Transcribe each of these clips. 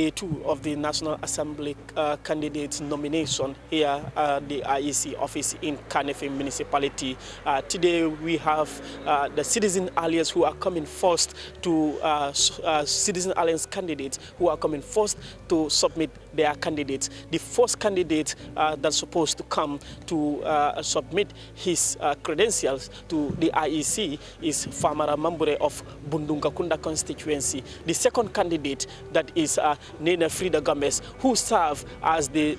day 2 of the National Assembly candidates nomination here at the IEC office in Kanifing Municipality. Today we have the Citizen Alliance who are coming first to Citizen Alliance candidates who are coming first to submit their candidates. The first candidate that's supposed to come to submit his credentials to the IEC is Famara Mambure of Bundungakunda constituency. The second candidate, that is Nena Frida Gomez, who serves as the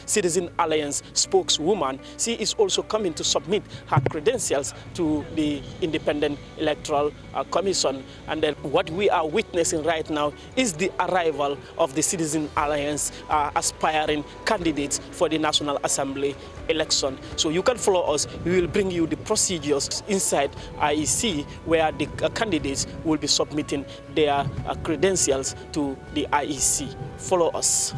Citizen Alliance spokeswoman. She is also coming to submit her credentials to the Independent Electoral Commission. And then what we are witnessing right now is the arrival of the Citizen Alliance aspiring candidates for the National Assembly election. So you can follow us. We will bring you the procedures inside IEC where the candidates will be submitting their credentials to the IEC. Follow us.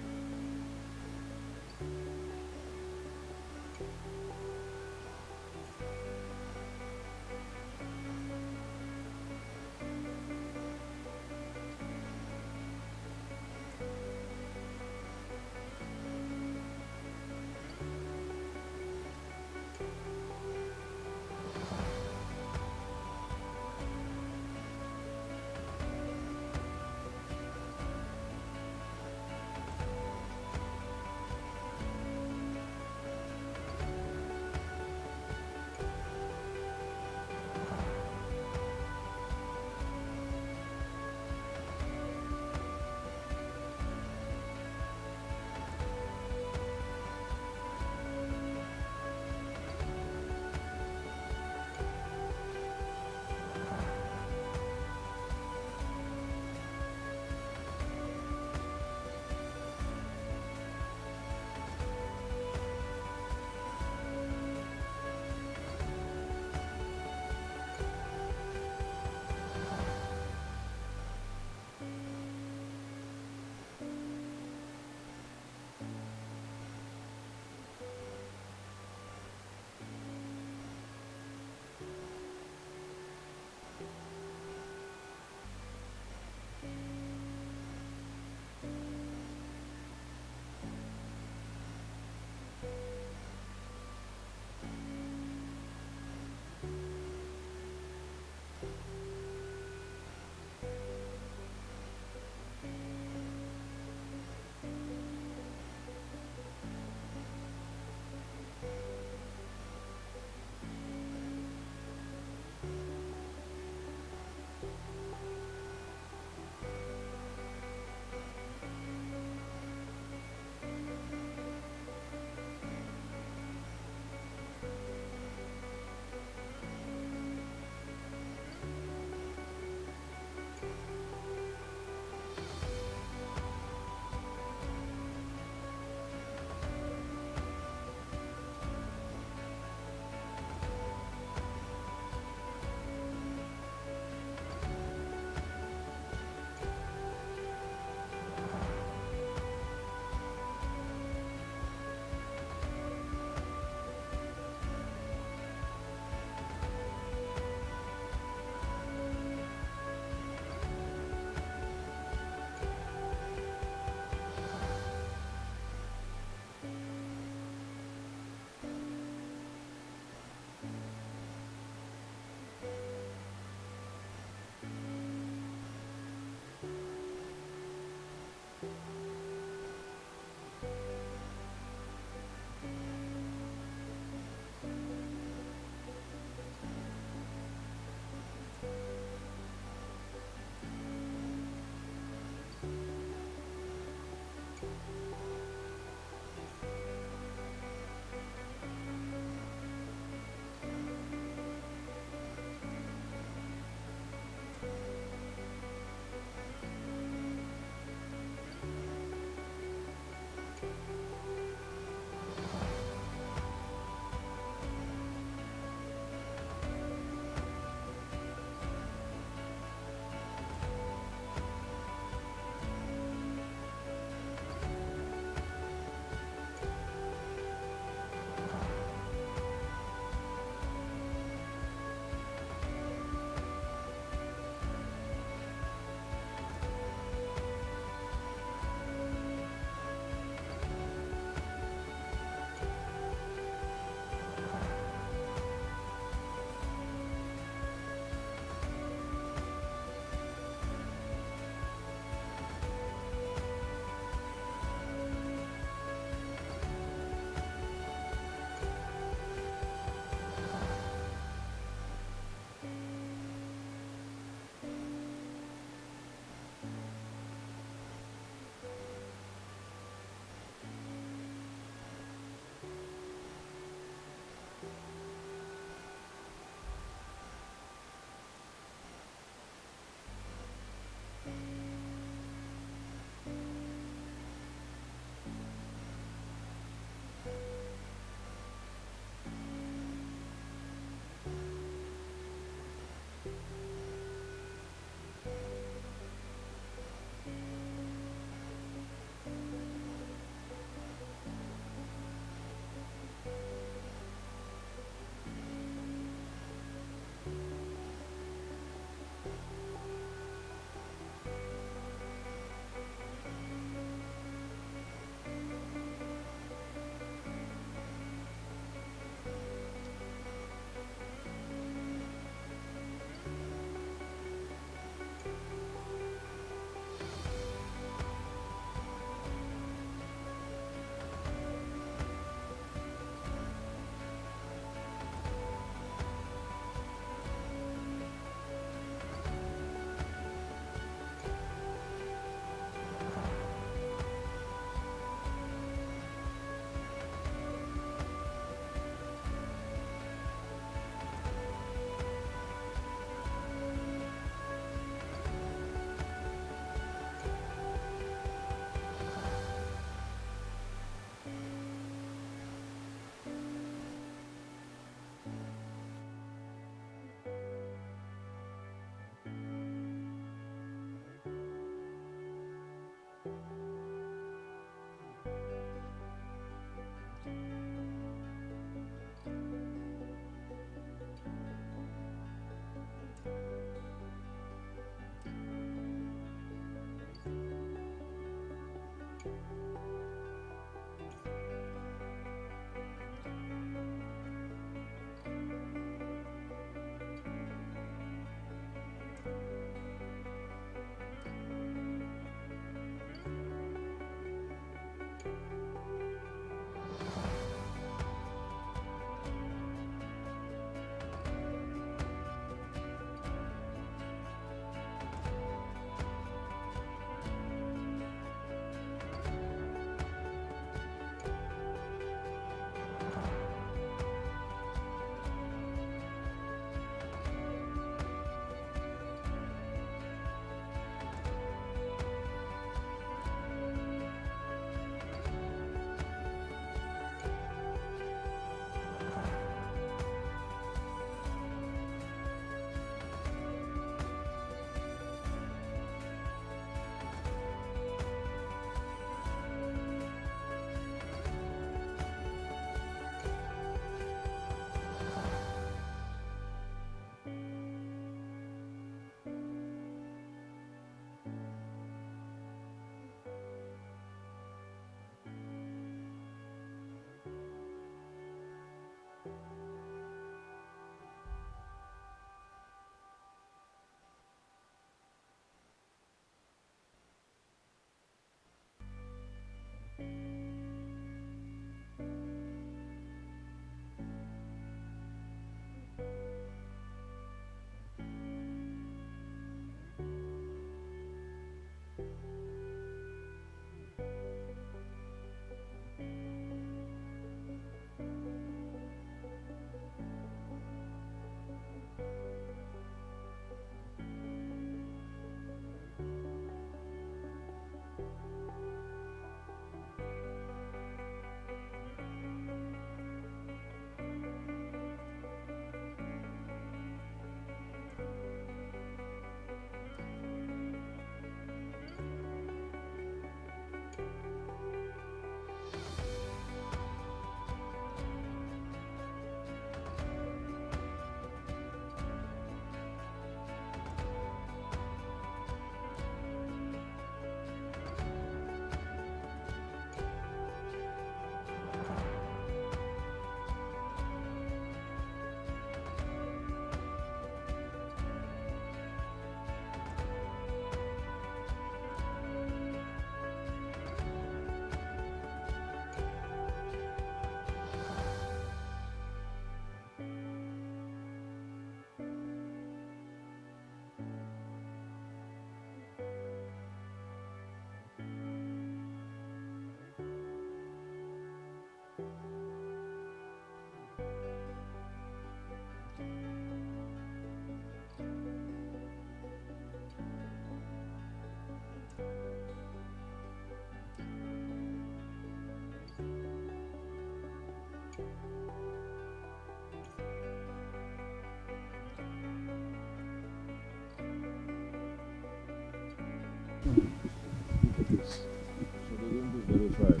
verified.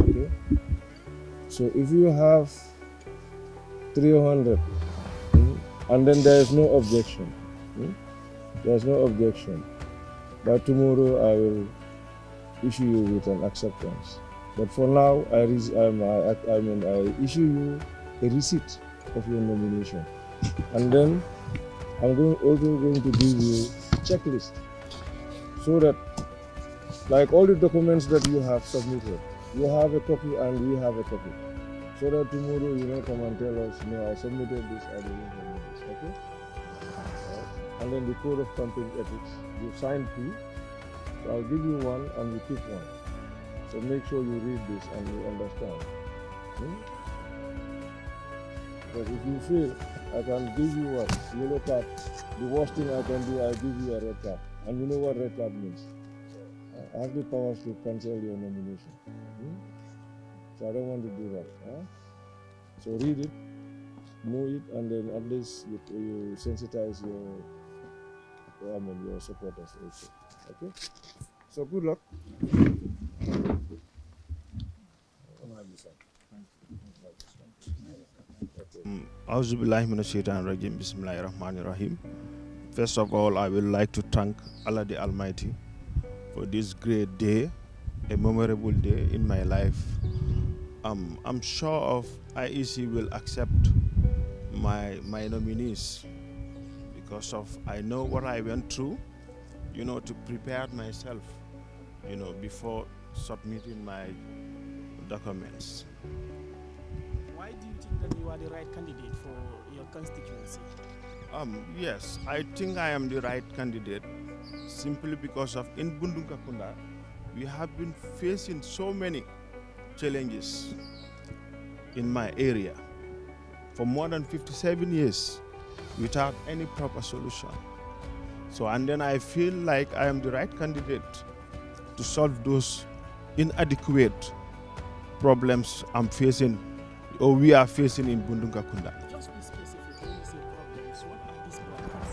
Okay? So if you have 300, and then there is no objection, there's no objection, by tomorrow I will issue you with an acceptance. But for now, I issue you a receipt of your nomination. And then I'm also going to give you a checklist so that, like all the documents that you have submitted, you have a copy and we have a copy. So that tomorrow you may come and tell us, no, I submitted this, I didn't submit this, okay? And then the code of campaign ethics, you signed 2, so I'll give you 1 and you keep 1. So make sure you read this and you understand. Because if you feel I can give you a yellow card, the worst thing I can do, I give you a red card. And you know what red card means? I have the powers to cancel your nomination. So I don't want to do that. So read it, know it, and then at least you sensitize your supporters also. Okay? So good luck. First of all, I would like to thank Allah the Almighty for this great day, a memorable day in my life. I'm sure of IEC will accept my nominees because of I know what I went through, to prepare myself, before submitting my documents. Why do you think that you are the right candidate for your constituency? Yes, I think I am the right candidate simply because of in Bundungakunda, we have been facing so many challenges in my area for more than 57 years without any proper solution. So, and then I feel like I am the right candidate to solve those inadequate problems I'm facing or we are facing in Bundungakunda. Just be specific when you say problems. What are these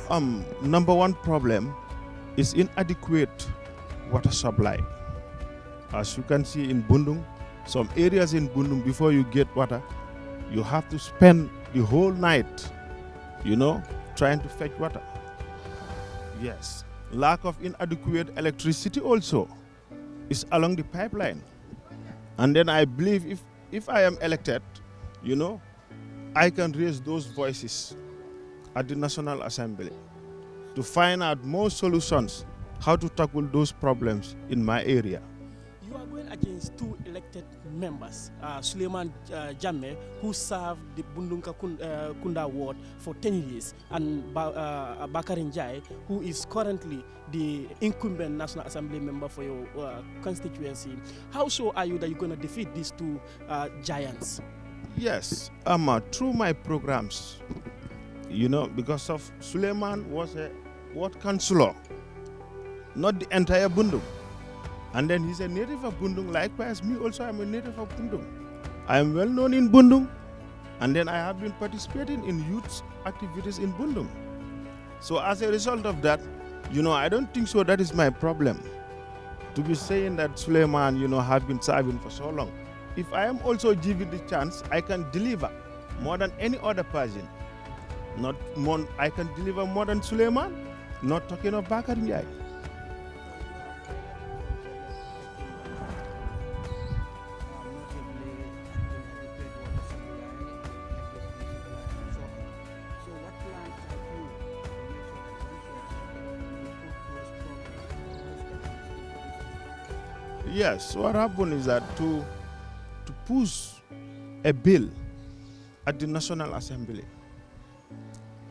problems? Number one problem is inadequate water supply. As you can see in Bundung, some areas in Bundung, before you get water, you have to spend the whole night, trying to fetch water. Yes, lack of inadequate electricity also is along the pipeline. And then I believe if I am elected, I can raise those voices at the National Assembly to find out more solutions how to tackle those problems in my area. You are going against 2 elected members, Suleiman Jammeh, who served the Bundunka Kunda ward for 10 years, and Bakarin Jai, who is currently the incumbent National Assembly member for your constituency. How sure are you that you're going to defeat these 2 giants? Yes, through my programs, because of Suleiman was a ward councillor, not the entire Bundung. And then he's a native of Bundung. Likewise, me also, I'm a native of Bundung. I am well known in Bundung. And then I have been participating in youth activities in Bundung. So as a result of that, I don't think so that is my problem. To be saying that Suleiman, have been serving for so long. If I am also given the chance, I can deliver more than any other person. Not more, I can deliver more than Suleiman. Not talking of Bakar Njai. Yes, what happened is that to push a bill at the National Assembly,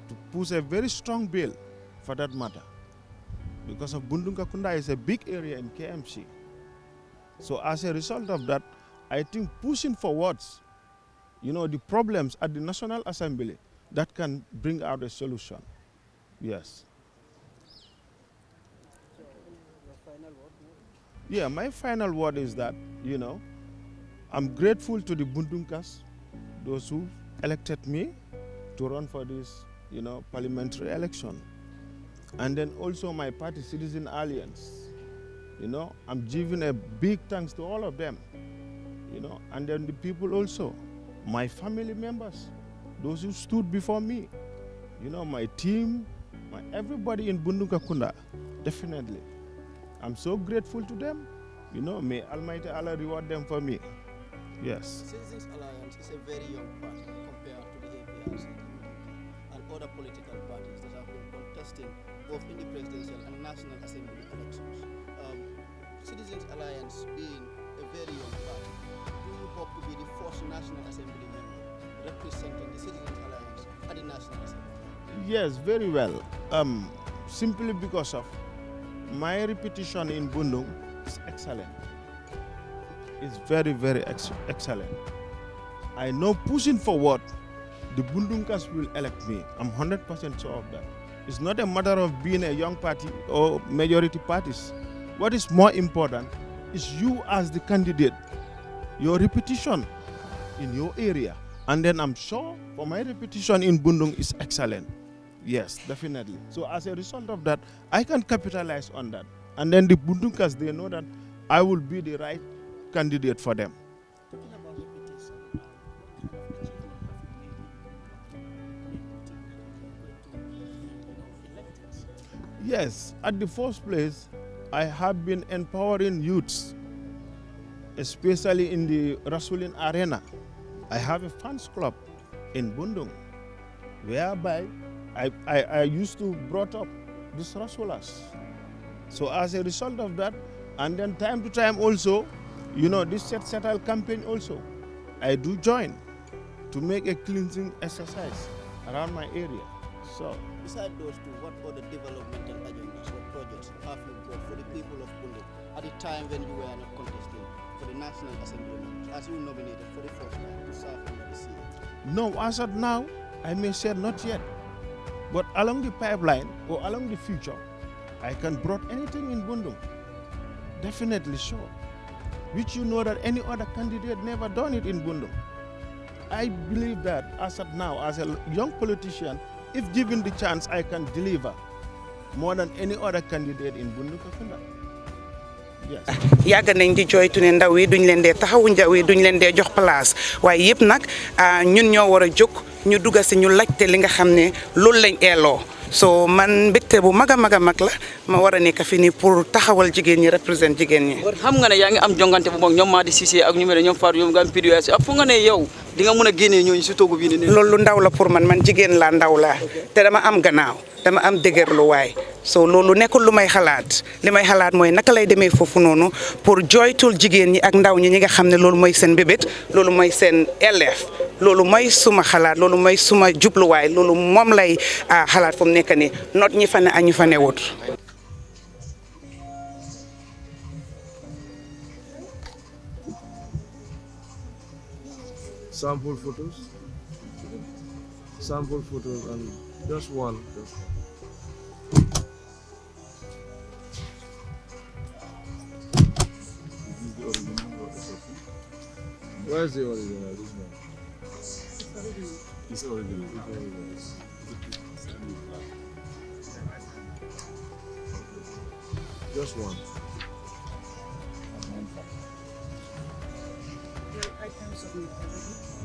to push a very strong bill for that matter, because of Bundungakunda is a big area in KMC. So as a result of that, I think pushing forwards, the problems at the National Assembly, that can bring out a solution. Yes. Yeah, my final word is that, I'm grateful to the Bundunkas, those who elected me to run for this, parliamentary election. And then also my party, Citizen Alliance, You know, I'm giving a big thanks to all of them. You know, and then the people also, my family members, those who stood before me, you know, my team, everybody in Bundukakunda, definitely. I'm so grateful to them. You know, may Almighty Allah reward them for me. Yes. Citizens Alliance is a very young party compared to the APRC and other political parties that have been contesting both in the presidential and National Assembly elections. Citizens Alliance being a very young party, do you hope to be the first National Assembly member representing the Citizens Alliance at the National Assembly? Yes, very well. Simply because of my reputation in Bundung is excellent. It's very, very excellent. I know pushing forward, the Bundunkas will elect me. I'm 100% sure of that. It's not a matter of being a young party or majority parties. What is more important is you as the candidate, your reputation in your area. And then I'm sure for my reputation in Bundung is excellent. Yes, definitely. So as a result of that, I can capitalize on that. And then the Bundunkas, they know that I will be the right candidate for them. Talking about reputation, Yes, at the first place, I have been empowering youths, especially in the wrestling arena. I have a fans club in Bundung, whereby I used to brought up these wrestlers. So as a result of that, and then time to time also, you know, this settle campaign also, I do join to make a cleansing exercise around my area. So, besides those two, what other developmental agendas or projects have you brought for the people of Bundung at the time when you were not contesting for the National Assembly members, as you nominated for the first time to serve under the CA? no, as of now, I may say not yet. But along the pipeline or along the future, I can brought anything in Bundung. Definitely sure. Which you know that any other candidate never done it in Bundung. I believe that as of now, as a young politician, if given the chance, I can deliver more than any other candidate in Bundung Kakunda. Yes. yàgg nañ di joytu ne ndaw yi duñ leen dee taxawu ndaw yi duñ leen dee jox place waaye yëpp nag ñun ñoo war a jóg ñu dugg si ñu laajte li nga xam ne loolu lañ eeloo so man mbégte bu mag a mag la ma war a nekk fii nii pour taxawal jigéen ñi représente jigéen ñi. xam nga ne yaa ngi am jongante bu mag ñoom Madi Cissé ak ñu mel ne ñoom Fatou ñoom nga am PDS ak fu nga ne yow di nga mën a génnee ñooñu si toogu bii nii. loolu ndaw la pour man jigéen laa ndaw laa te dama am gannaaw dama am dëgërlu waay so loolu nekkul lu may xalaat li may xalaat mooy naka lay demee foofu noonu pour joytul jigéen ñi ak ndaw ñi nga xam ne loolu mooy seen bébét loolu mooy seen élève loolu mooy suma xalaat loolu mooy suma jubluwaay loolu moom lay xalaat fu mu nekk nii not ñi fa ne ak ñu fa newut. Sample photos and just one. Where's the original? This one. It's original. Just one.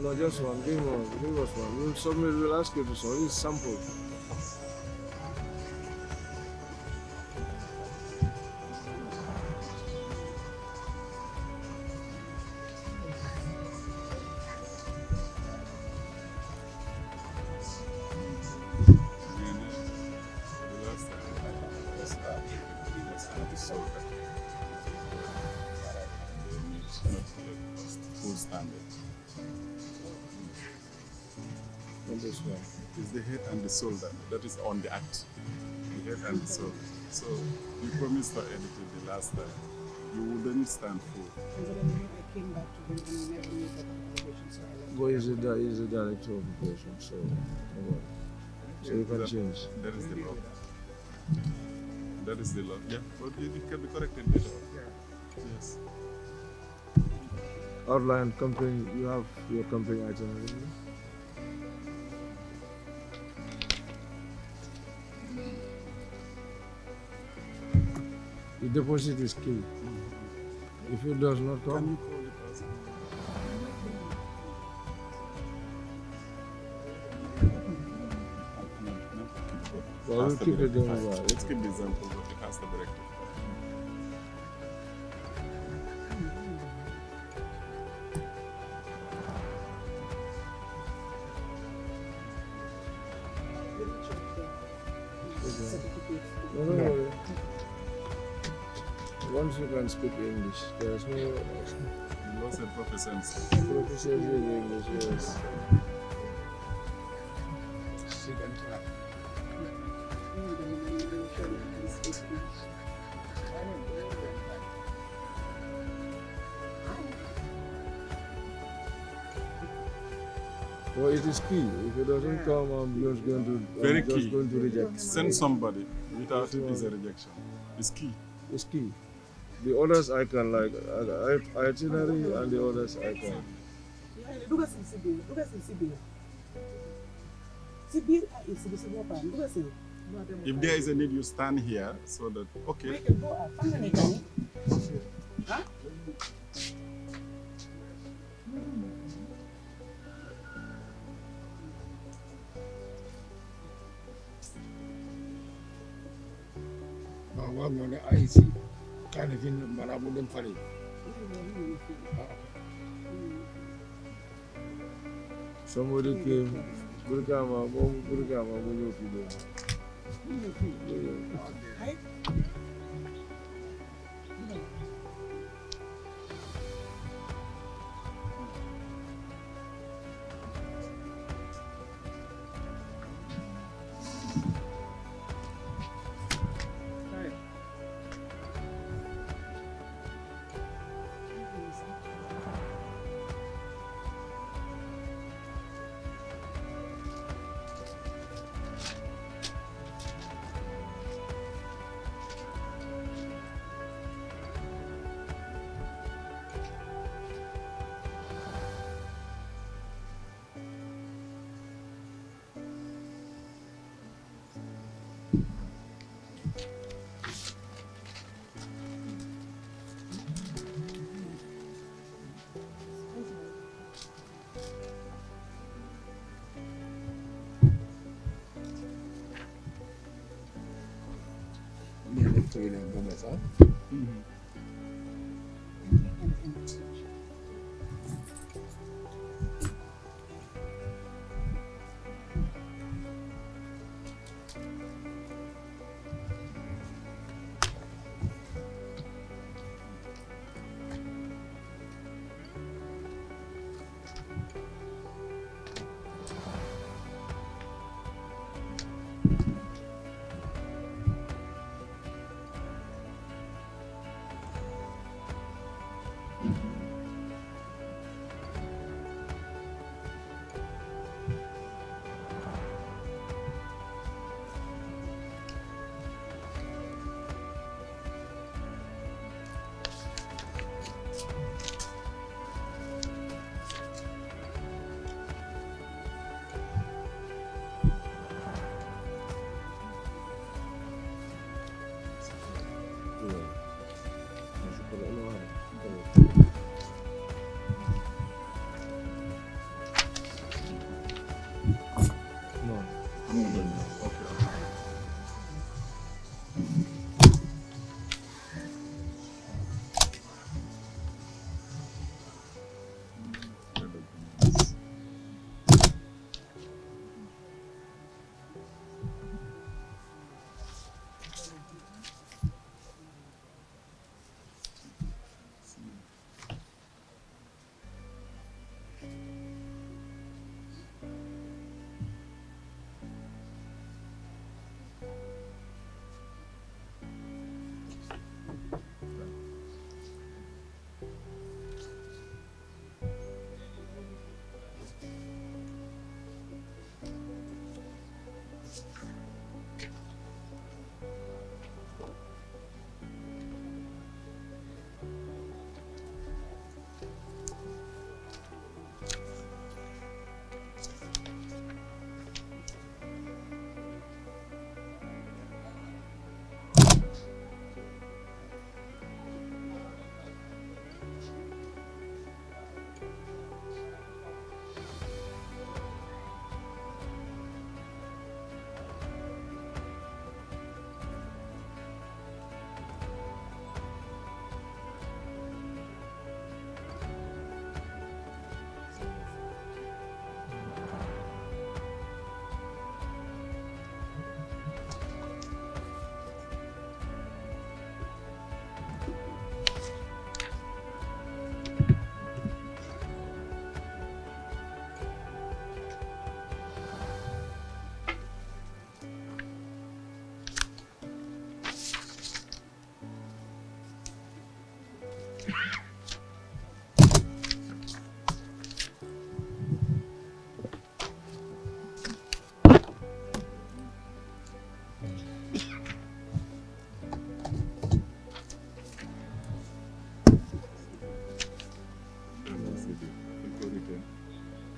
No, just one. Give us one. We'll submit. We'll ask you to submit. It's sample. This one is the head and the shoulder. That is on the act. The head and the shoulder. So you promised for editing the last time. You wouldn't stand for. But he's a director of operations, so so you can change. That is the law. That is the law. Yeah, but it can be corrected later. Yes. Outline company. You have your company itinerary. The deposit is key. If it does not Can come, you call the person? well, we'll keep it down. Let's keep the example, but it has to be rectified. No, no worry. Once you can speak English, there's no You lost a proficiency. proficiency in English, yes. She can try. Well, it is key. If it doesn't come, I'm just going to, Very I'm just key. going to reject. Send somebody. Without it is a rejection. It's key. It's key. The others I can, like itinerary, and the others I can. If there is a need, you stand here so that, okay. Well, on the IEC, kind of in Marabu and Fari. Somebody came, Burkama, when you people.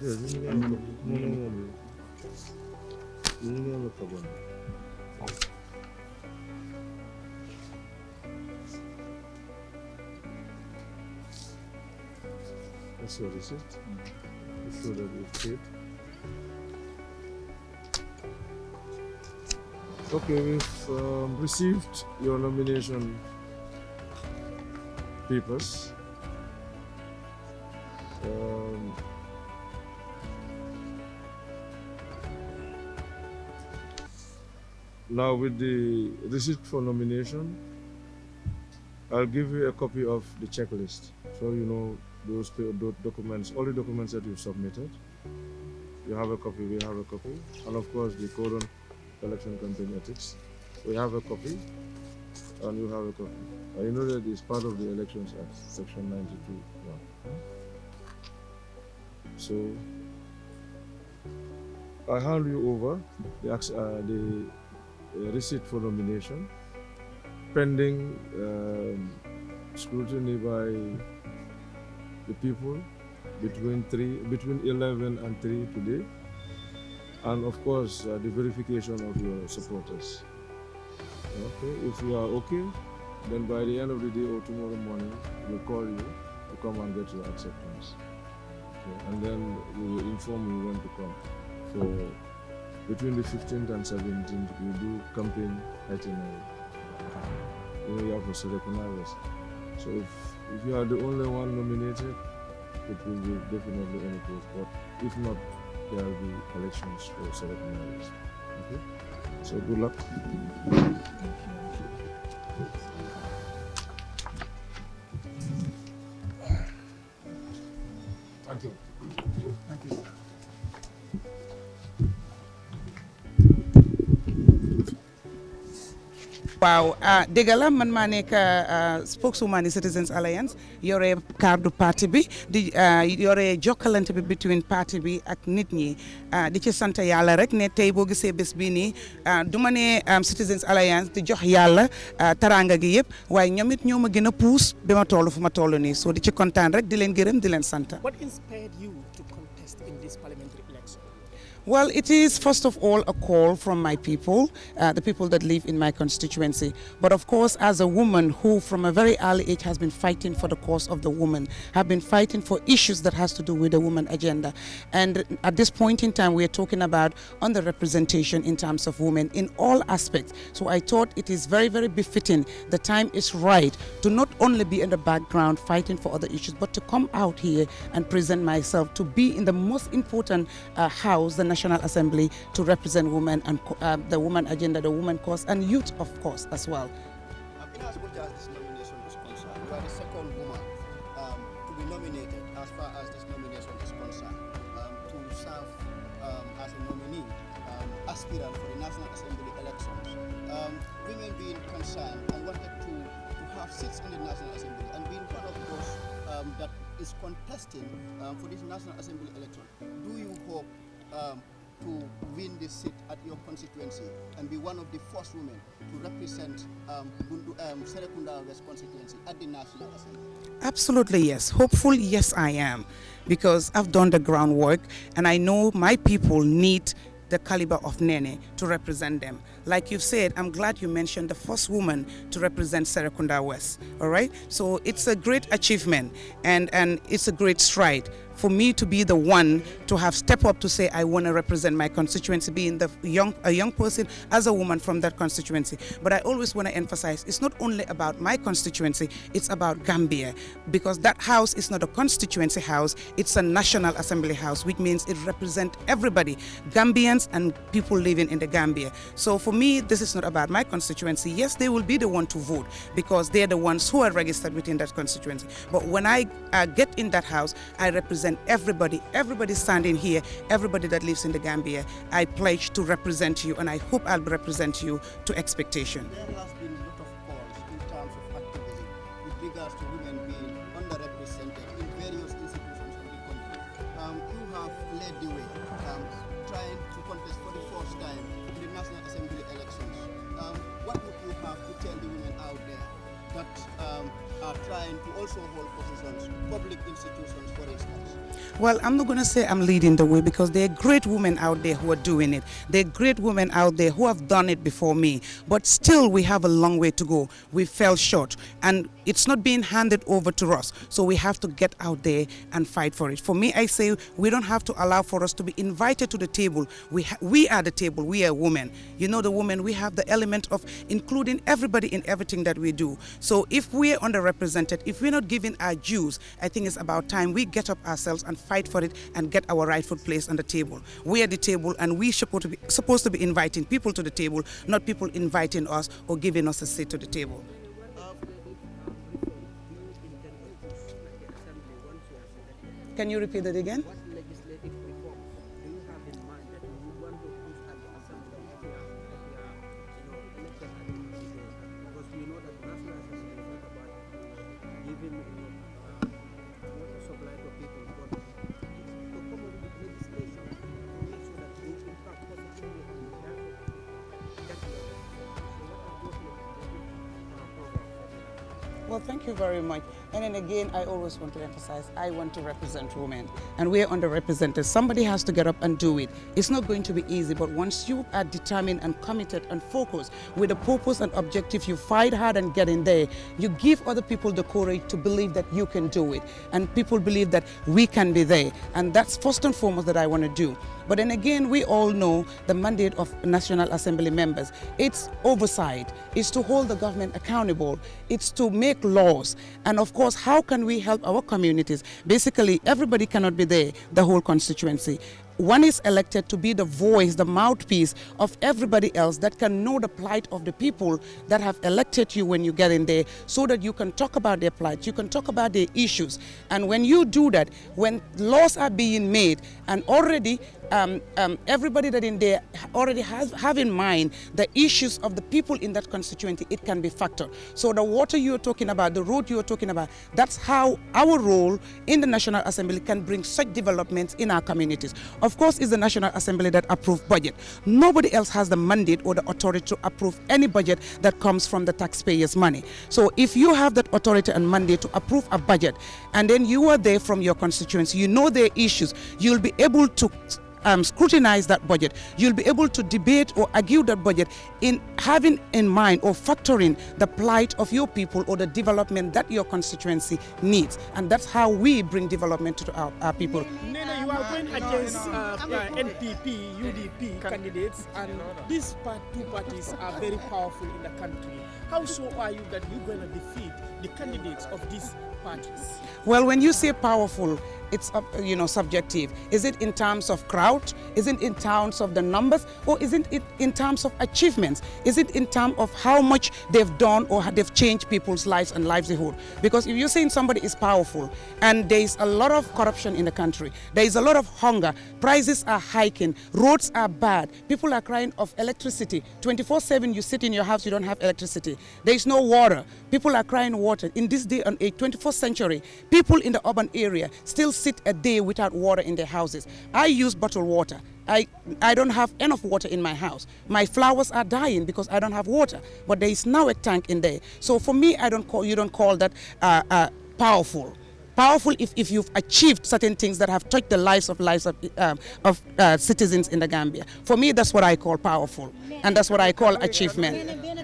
Yes, you I mean, that's your receipt. To show that you've paid. Okay, we've received your nomination papers. Now with the receipt for nomination, I'll give you a copy of the checklist. So you know those documents, all the documents that you've submitted. You have a copy, we have a copy. And of course the code on election campaign ethics. We have a copy and you have a copy. And you know that it's part of the Elections Act, section 92. So I hand you over the receipt for nomination, pending scrutiny by the people between 11 and 3 today, and of course the verification of your supporters. Okay, if you are okay, then by the end of the day or tomorrow morning, we'll call you to come and get your acceptance. Okay, and then we will inform you when to come. So between the 15th and 17th, we do campaign itinerary. You know, you have to select another. So if you are the only one nominated, it will be definitely any place. But if not, there will be elections for select members. Okay? So good luck. Thank you. Thank you. Wow, dëgg la man maa nekk spokeswoman Citizens Alliance yore kaddu parti bi di yore jokkalante bi between parti bi ak nit ñi di ci sant yàlla rek ne tey boo gisee bés bii nii du ma ne Citizens Alliance di jox yàlla taranga gi yëpp waaye ñoom it ñoo ma gën a puus ba ma toll fu ma toll nii so di ci kontaan rek di leen gërëm di leen sant. What inspired you to contest in this parliamentary election? Well, it is first of all a call from my people, the people that live in my constituency. But of course, as a woman who from a very early age has been fighting for the cause of the woman, have been fighting for issues that has to do with the woman agenda. And at this point in time, we are talking about underrepresentation in terms of women in all aspects. So I thought it is very, very befitting. The time is right to not only be in the background fighting for other issues, but to come out here and present myself to be in the most important house, the National Assembly, to represent women and the woman agenda, the woman cause, and youth, of course, as well. In as much as this nomination is concerned, you are the second woman to be nominated, as far as this nomination is concerned, to serve as a nominee, aspirant for the National Assembly elections. Women being concerned and wanted to have seats in the National Assembly and being one of those that is contesting for this National Assembly election, do you hope to win this seat at your constituency and be one of the first women to represent Serekunda West constituency at the National Assembly? Absolutely, yes. Hopeful, yes, I am. Because I've done the groundwork and I know my people need the caliber of Nene to represent them. Like you've said, I'm glad you mentioned the first woman to represent Serekunda West, all right? So it's a great achievement and it's a great stride for me to be the one to have stepped up to say I want to represent my constituency, being a young person as a woman from that constituency. But I always want to emphasize it's not only about my constituency, it's about Gambia, because that house is not a constituency house, it's a National Assembly house, which means it represents everybody, Gambians and people living in the Gambia. So for me, this is not about my constituency. Yes, they will be the one to vote because they're the ones who are registered within that constituency. But when I get in that house, I represent everybody standing here, everybody that lives in the Gambia. I pledge to represent you and I hope I'll represent you to expectation. There has been a lot of calls in terms of activism with regards to women being underrepresented in various institutions of the country. You have led the way, trying to contest for the first time in the National Assembly elections. What would you have to tell the women out there that are trying to also hold positions, public institutions, for instance? Well, I'm not going to say I'm leading the way because there are great women out there who are doing it. There are great women out there who have done it before me. But still, we have a long way to go. We fell short. And it's not being handed over to us. So we have to get out there and fight for it. For me, I say we don't have to allow for us to be invited to the table. We are the table. We are women. You know, the women, we have the element of including everybody in everything that we do. So if we're underrepresented, if we're not giving our dues, I think it's about time we get up ourselves and fight for it and get our rightful place on the table. We are the table, and we supposed to be inviting people to the table, not people inviting us or giving us a seat to the table. Can you repeat that again? What legislative reforms do you have in mind that you want to push at the assembly if you are elected at the assembly? Because we know that the national assembly is not about giving water supply to people, but to come up with legislation to make sure that we impact positively on the health of people. That's the legislation. So what are those legislative programs? Well, thank you very much. And then again, I always want to emphasize, I want to represent women, and we're underrepresented. Somebody has to get up and do it. It's not going to be easy, but once you are determined and committed and focused with a purpose and objective, you fight hard and get in there. You give other people the courage to believe that you can do it, and people believe that we can be there. And that's first and foremost that I want to do. But then again, we all know the mandate of National Assembly members. It's oversight. It's to hold the government accountable. It's to make laws. And of course, how can we help our communities? Basically, everybody cannot be there, the whole constituency. One is elected to be the voice, the mouthpiece of everybody else that can know the plight of the people that have elected you when you get in there, so that you can talk about their plight, you can talk about their issues. And when you do that, when laws are being made and already everybody that in there already have in mind the issues of the people in that constituency, it can be factored. So the water you're talking about, the road you're talking about, that's how our role in the National Assembly can bring such developments in our communities. Of course, it's the National Assembly that approves budget. Nobody else has the mandate or the authority to approve any budget that comes from the taxpayers' money. So if you have that authority and mandate to approve a budget, and then you are there from your constituency, you know their issues, you'll be able to scrutinize that budget. You'll be able to debate or argue that budget in having in mind or factoring the plight of your people or the development that your constituency needs. And that's how we bring development to our people. Nene, you are going against NPP, UDP candidates, and these two parties are very powerful in the country. How sure are you that you're going to defeat the candidates of these parties? Well, when you say powerful, it's subjective. Is it in terms of crowd? Is it in terms of the numbers? Or is it in terms of achievements? Is it in terms of how much they've done or they've changed people's lives and livelihood? Because if you're saying somebody is powerful and there's a lot of corruption in the country, there is a lot of hunger, prices are hiking, roads are bad, people are crying of electricity. 24/7 you sit in your house, you don't have electricity. There is no water. People are crying water. In this day and age, 21st century, people in the urban area still sit a day without water in their houses. I use bottled water. I don't have enough water in my house. My flowers are dying because I don't have water. But there is now a tank in there. So for me, you don't call that powerful. Powerful if you've achieved certain things that have touched the lives of citizens in the Gambia. For me, that's what I call powerful, and that's what I call achievement.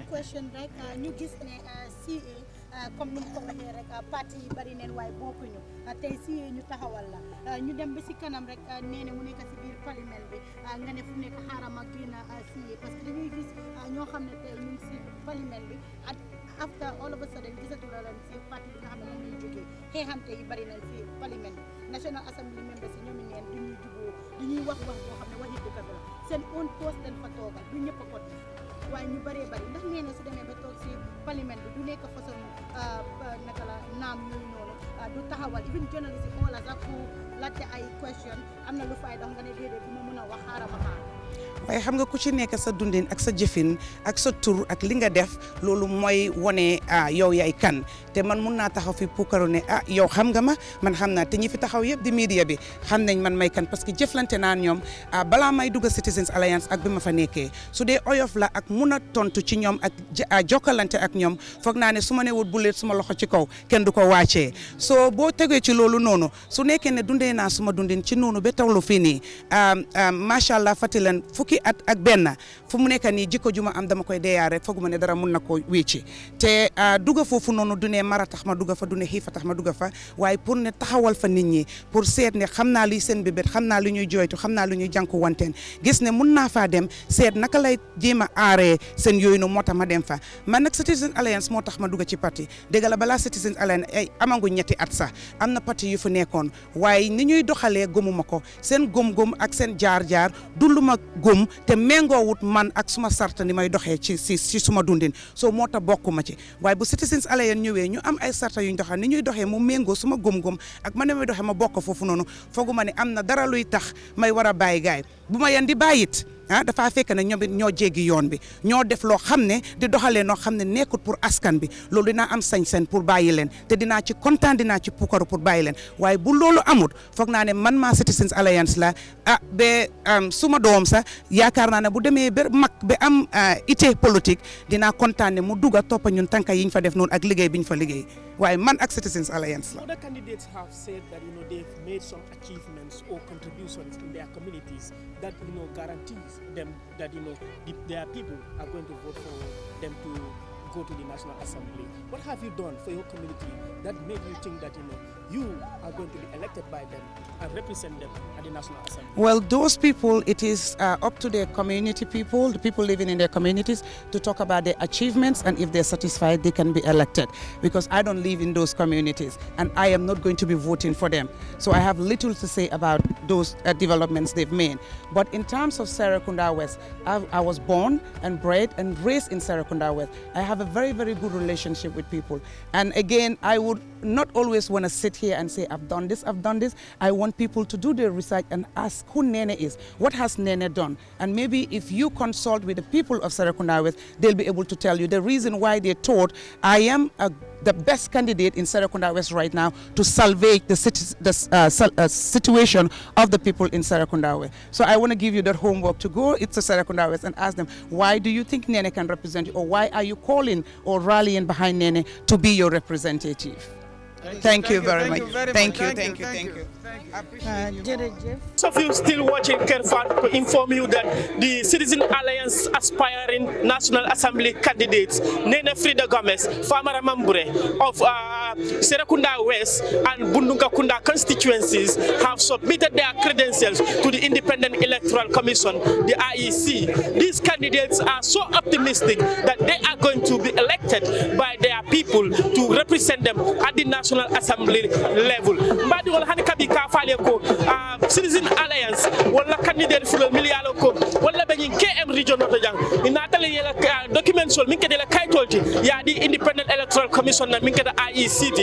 Question rek ñu gis ne CA comme ni ko waxee rek parti yi bari neen waaye bokkuñu tey CA ñu taxawal la ñu dem ba si kanam rek nee na mu nekk si biir parlement bi nga ne fu nekk xaaral ma génn CA parce que dañuy gis ñoo xam ne tey ñu ngi si parlement bi after all of a sudden gisatu la leen si parti bi nga xam ne moom lañ jógee xeexante yi bari nañ si parlement bi National Assembly members yi ñoom neen duñuy juboo duñuy wax boo xam ne waxi dëkk la seen own poste dañ fa toogal du ñëpp a ko def waaye ñu bëree bëri ndax nee na su demee ba toog si parlement bi du nekk façon naka la naam yooyu noonu du taxawal even journalist yi la sax pour laajte ay question am na lu fay dox nga ne déedéet du ma mën a wax xaaral ma xaar waaye xam nga ku ci nekk sa dundin ak sa jëfin ak sa tur ak li nga def loolu mooy wone yow yaay kan te man mun naa taxaw fi puukaru ne yow xam nga ma man xam naa te ñi fi taxaw yëpp di media bi xam nañ man may kan parce que jëflante naa ñoom balaa may dugg Citizens Alliance ak bi ma fa nekkee su dee oyof la ak mun a tontu ci ñoom ak jokkalante ak ñoom foog naa ne su ma ne wut buleet suma loxo ci kaw kenn du ko wàccee soo boo tegee ci loolu noonu su nekkee ne dundee naa suma dundin ci noonu ba tawlu fii nii macha allah fatilan fukki at ak benn fu mu nekk nii jikko ju ma am dama koy deeyaa rek fooguma ne dara mun na ko wécci te dugga foofu noonu du ne mara tax ma dugga fa du ne xiifa tax ma dugga fa waaye pour ne taxawal fa nit ñi pour seet ne xam naa luy seen bébét xam naa lu ñuy jooytu xam naa lu ñuy jànku wanteen gis ne mun naa faa dem seet naka lay jéem a aaree seen yooyu noonu moo tax ma dem fa man nag Citizens Alliance moo tax ma dugga ci parti dégg la balaa Citizens Alliance ay amangu ñetti at sax am na parti yu fa nekkoon waaye ni ñuy doxalee gëmuma ko seen gëm-gëm ak seen jaar-jaar du lu ma gëm te méngoowut man ak suma sarta ni may doxee ci suma dundin soo moo tax bokkuma ci waaye bu Citizens Alliance ñëwee ñu am ay sarta yuñ doxal ni ñuy doxee mu méngoo suma gëm-gëm ak man ne may doxee ma bokk foofu noonu fooguma ne am na dara luy tax may war a bàyyi gaay bu ma yan di bàyyit dafaa fekk ne ñoom it ñoo jéggi yoon bi ñoo def loo xam ne di doxalee noo xam ne nekkut pour askan bi loolu dinaa am sañ-sañ pour bàyyi leen te dinaa ci kontaan dinaa ci pukaru pour bàyyi leen waaye bu loolu amut foog naa ne man maa Citizens Alliance la ba suma doom sax yaakaar naa ne bu demee ba mag ba am ité politique dinaa kontaan ne mu dugga toppa ñun tànka yiñ fa def noonu ak liggéey biñ fa liggéey waaye man ak Citizens Alliance la. Other candidates have said that they've made some achievements or contributions in their communities that guarantees them that their people are going to vote for them to go to the National Assembly. What have you done for your community that made you think that you are going to be elected by them and represent them at the National Assembly? Well, those people, it is up to their community people, the people living in their communities, to talk about their achievements, and if they're satisfied, they can be elected. Because I don't live in those communities, and I am not going to be voting for them. So I have little to say about those developments they've made. But in terms of Serekunda West, I was born and bred and raised in Serekunda West. I have a very, very good relationship with people. And again, I would not always want to sit here and say, I've done this, I've done this. I want people to do their research and ask who Nene is. What has Nene done? And maybe if you consult with the people of Serekunda West, they'll be able to tell you the reason why they thought I am the best candidate in Serekunda West right now to salvage the situation of the people in Serekunda West. So I want to give you that homework to go to Serekunda West and ask them, why do you think Nene can represent you? Or why are you calling or rallying behind Nene to be your representative? Thank you very much. Thank you. Some of you still watching Kerr to inform you that the Citizen Alliance aspiring National Assembly candidates Nene Frida Gomez, Famara Mambure of Serekunda West and Bundunga Kunda constituencies have submitted their credentials to the Independent Electoral Commission, the IEC. These candidates are so optimistic that they are going to be elected by their people to represent them at the National Assembly level. Citizen Alliance wala candidate fulo milialo ko wala benin KM region to jang inatale yela document sol min kedela kaytolti ya di Independent Electoral Commission na min keda IEC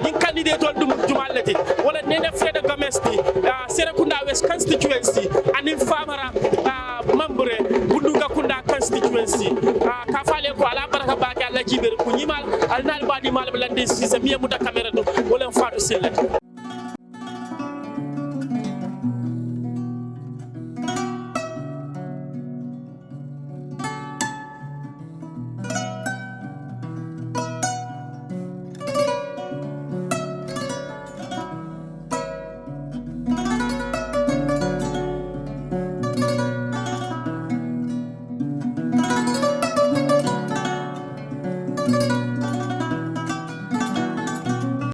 yin candidate dum jumalati wala Nene Freda Gomez Serekunda West constituency anin Famara Mambure Bundunga Kunda constituency ka fale ko ala baraka ba ka la jiber ku nyimal alnal badi mal blande ci sa miya muta camera do wala Fatou Sillati. Thank you.